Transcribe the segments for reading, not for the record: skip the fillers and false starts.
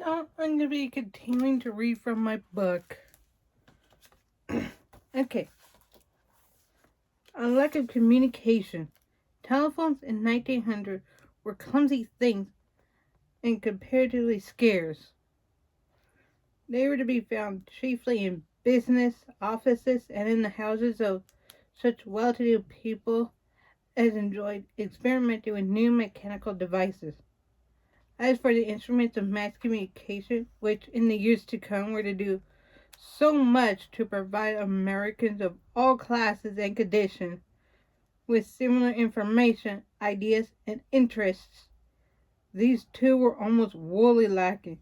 I'm going to be continuing to read from my book. Okay. A lack of communication. Telephones in 1900 were clumsy things and comparatively scarce. They were to be found chiefly in business offices and in the houses of such well-to-do people as enjoyed experimenting with new mechanical devices. As for the instruments of mass communication, which in the years to come were to do so much to provide Americans of all classes and conditions with similar information, ideas, and interests, these two were almost wholly lacking.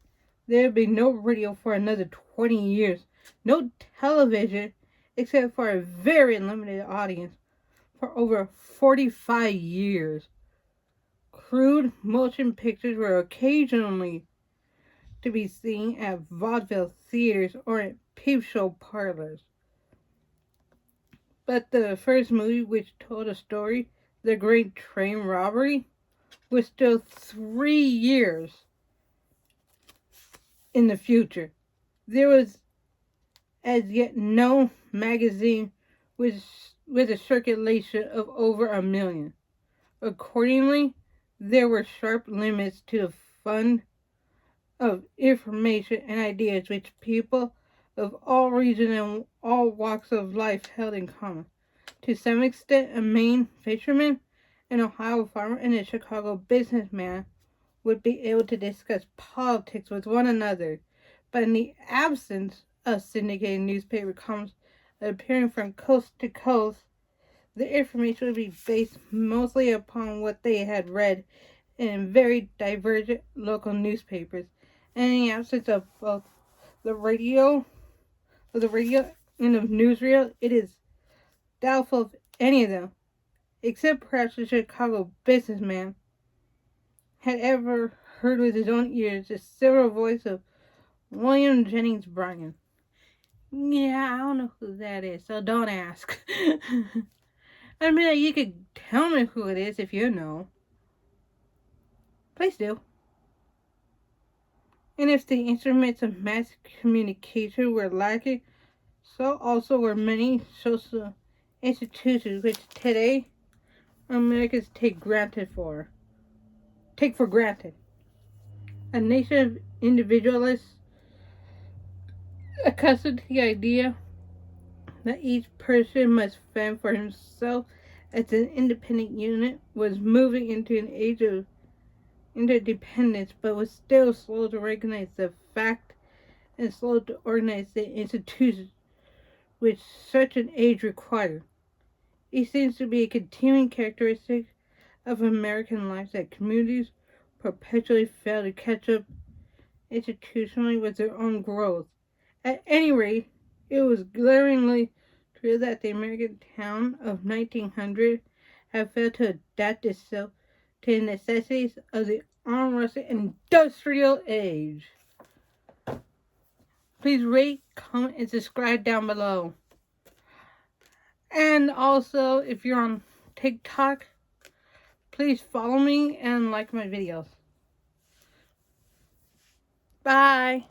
There would be no radio for another 20 years, no television except for a very limited audience for over 45 years. Crude motion pictures were occasionally to be seen at vaudeville theaters or at peep show parlors. But the first movie which told a story, The Great Train Robbery, was still 3 years in the future. There was as yet no magazine with a circulation of over 1 million. Accordingly, there were sharp limits to the fund of information and ideas which people of all regions and all walks of life held in common. To some extent, a Maine fisherman, an Ohio farmer, and a Chicago businessman would be able to discuss politics with one another, but in the absence of syndicated newspaper columns appearing from coast to coast, the information would be based mostly upon what they had read in very divergent local newspapers, and in the absence of both the radio and of newsreel, it is doubtful if any of them, except perhaps the Chicago businessman, had ever heard with his own ears the silver voice of William Jennings Bryan. Yeah, I don't know who that is, so don't ask. I mean, you could tell me who it is if you know. Please do. And if the instruments of mass communication were lacking, so also were many social institutions which today Americans take for granted. A nation of individualists accustomed to the idea that each person must fend for himself as an independent unit was moving into an age of interdependence, but was still slow to recognize the fact and slow to organize the institutions which such an age required. It seems to be a continuing characteristic of American life that communities perpetually fail to catch up institutionally with their own growth. At any rate, it was glaringly true that the American town of 1900 had failed to adapt itself to the necessities of the arm-wrestling industrial age. Please rate, comment, and subscribe down below. And also, if you're on TikTok, please follow me and like my videos. Bye!